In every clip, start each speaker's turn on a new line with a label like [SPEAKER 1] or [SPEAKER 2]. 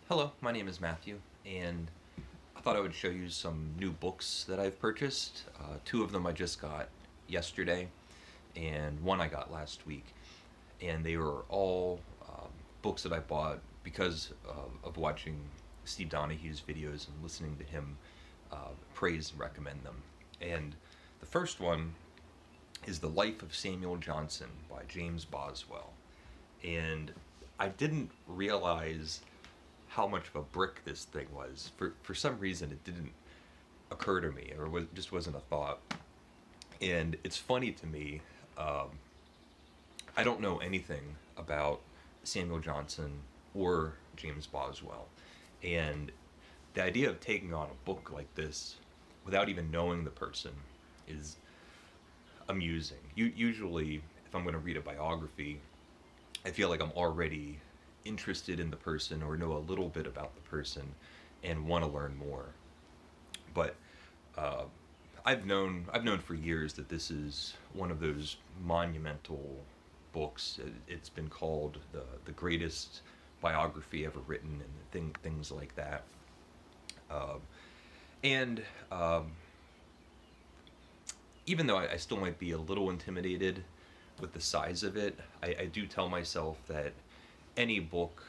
[SPEAKER 1] Hello, my name is Matthew, and I thought I would show you some new books that I've purchased. Two of them I just got yesterday, and one I got last week. And they were all books that I bought because of watching Steve Donahue's videos and listening to him praise and recommend them. And the first one is The Life of Samuel Johnson by James Boswell. And I didn't realize how much of a brick this thing was. For some reason, it didn't occur to me, or just wasn't a thought. And it's funny to me. I don't know anything about Samuel Johnson or James Boswell, and the idea of taking on a book like this without even knowing the person is amusing. Usually, if I'm going to read a biography, I feel like I'm already interested in the person or know a little bit about the person and want to learn more. But I've known for years that this is one of those monumental books. It's been called the greatest biography ever written, and things like that. And even though I still might be a little intimidated with the size of it, I do tell myself that any book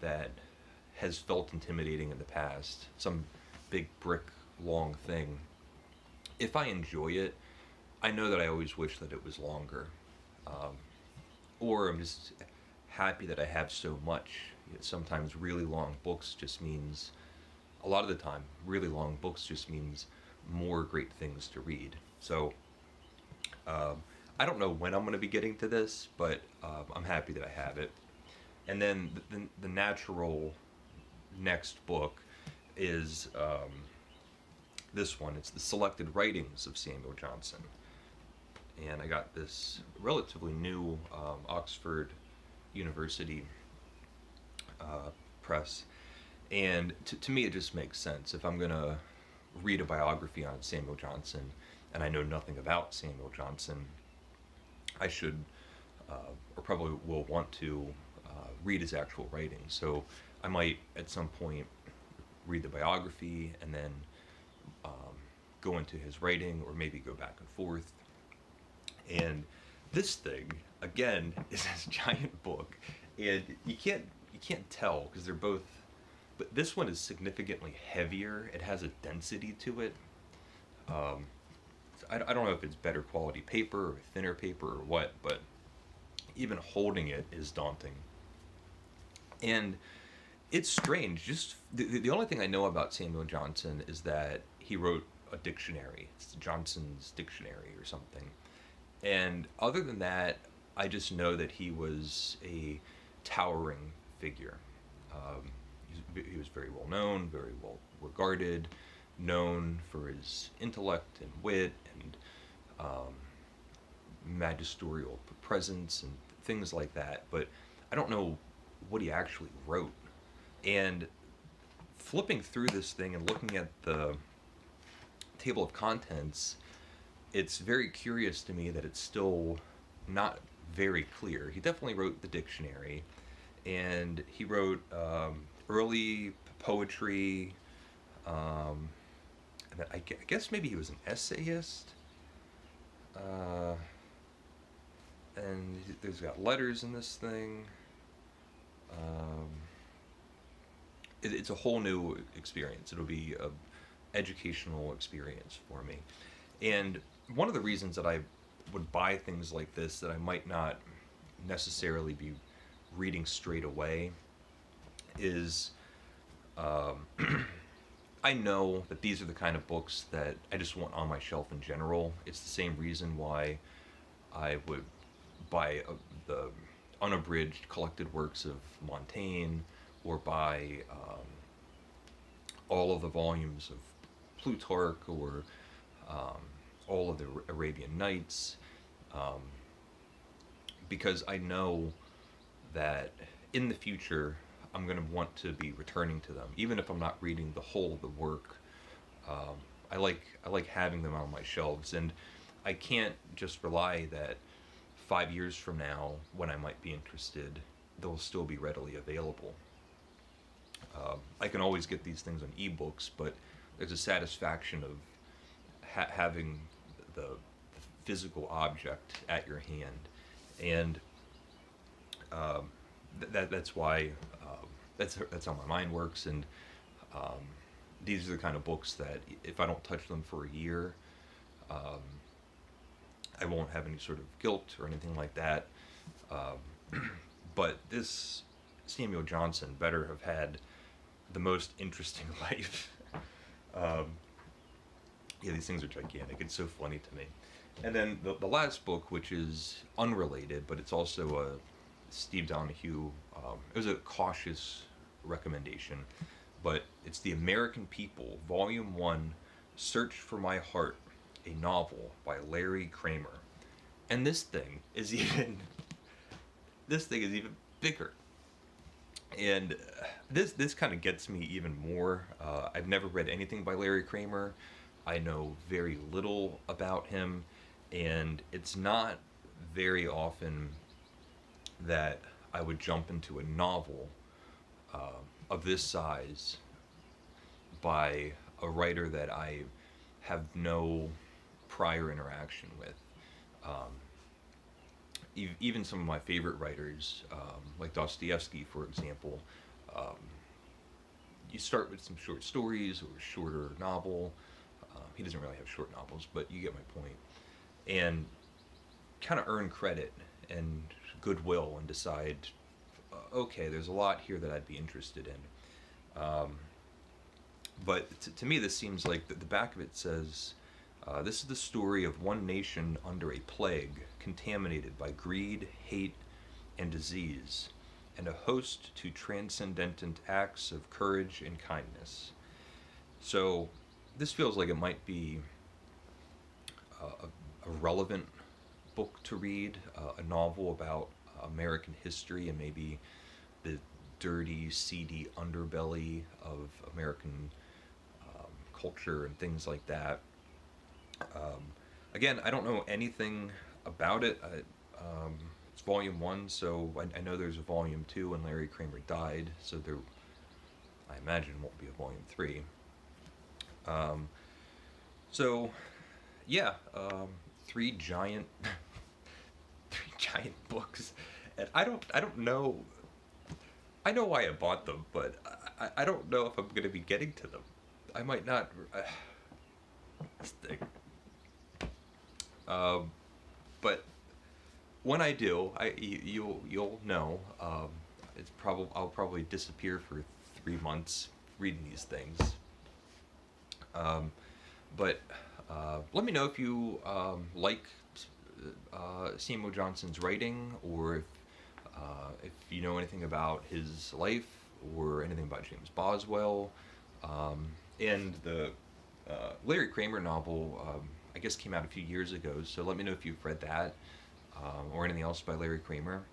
[SPEAKER 1] that has felt intimidating in the past, some big brick long thing, if I enjoy it, I know that I always wish that it was longer. Or I'm just happy that I have so much. Sometimes really long books just means, a lot of the time, really long books just means more great things to read. So I don't know when I'm going to be getting to this, but I'm happy that I have it. And then the natural next book is this one. It's the Selected Writings of Samuel Johnson. And I got this relatively new Oxford University press. And to me, it just makes sense. If I'm going to read a biography on Samuel Johnson and I know nothing about Samuel Johnson, I should, or probably will want to, read his actual writing. So I might at some point read the biography and then go into his writing, or maybe go back and forth. And this thing, again, is this giant book, and you can't tell because they're both, but this one is significantly heavier. It has a density to it. I don't know if it's better quality paper or thinner paper or what, but even holding it is daunting. And it's strange. Just the only thing I know about Samuel Johnson is that he wrote a dictionary. It's Johnson's Dictionary or something. And other than that, I just know that he was a towering figure. He was very well known, very well regarded, known for his intellect and wit and magisterial presence and things like that. But I don't know what he actually wrote. And flipping through this thing and looking at the table of contents, it's very curious to me that it's still not very clear. He definitely wrote the dictionary, and he wrote early poetry, and I guess maybe he was an essayist, and there's got letters in this thing. It's a whole new experience. It'll be an educational experience for me. And one of the reasons that I would buy things like this that I might not necessarily be reading straight away is I know that these are the kind of books that I just want on my shelf in general. It's the same reason why I would buy the unabridged collected works of Montaigne, or buy all of the volumes of Plutarch, or all of the Arabian Nights, because I know that in the future I'm going to want to be returning to them, even if I'm not reading the whole of the work. I like having them on my shelves, and I can't just rely that 5 years from now, when I might be interested, they'll still be readily available. I can always get these things on ebooks, but there's a satisfaction of having the physical object at your hand, and that's why that's how my mind works. And these are the kind of books that if I don't touch them for a year, I won't have any sort of guilt or anything like that. But this Samuel Johnson better have had the most interesting life. Yeah, these things are gigantic. It's so funny to me. And then the last book, which is unrelated, but it's also a Steve Donahue. It was a cautious recommendation, but it's The American People, Volume 1, Search for My Heart, a novel by Larry Kramer. And this thing is even bigger. And this kind of gets me even more. I've never read anything by Larry Kramer. I know very little about him, and it's not very often that I would jump into a novel of this size by a writer that I have no prior interaction with. Even some of my favorite writers, like Dostoevsky, for example, you start with some short stories or a shorter novel. He doesn't really have short novels, but you get my point. And kind of earn credit and goodwill and decide, okay, there's a lot here that I'd be interested in. But to me, this seems like the back of it says, this is the story of one nation under a plague, contaminated by greed, hate, and disease, and a host to transcendent acts of courage and kindness. So this feels like it might be a relevant book to read, a novel about American history and maybe the dirty, seedy underbelly of American culture and things like that. Again, I don't know anything about it. It's volume 1, so I know there's a volume 2 when Larry Kramer died, so there, I imagine, won't be a volume 3. So, yeah, 3 giant, 3 giant books, and I don't know. I know why I bought them, but I don't know if I'm going to be getting to them. I might not. This thing. But when I do, you'll know. I'll probably disappear for 3 months reading these things. But let me know if you like Samuel Johnson's writing, or if you know anything about his life, or anything about James Boswell. And the Larry Kramer novel, I guess, came out a few years ago, so let me know if you've read that, or anything else by Larry Kramer.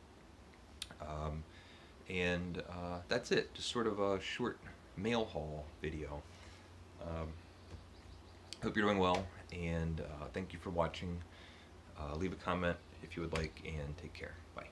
[SPEAKER 1] And that's it, just sort of a short mail haul video. Hope you're doing well, and thank you for watching. Leave a comment if you would like, and take care. Bye.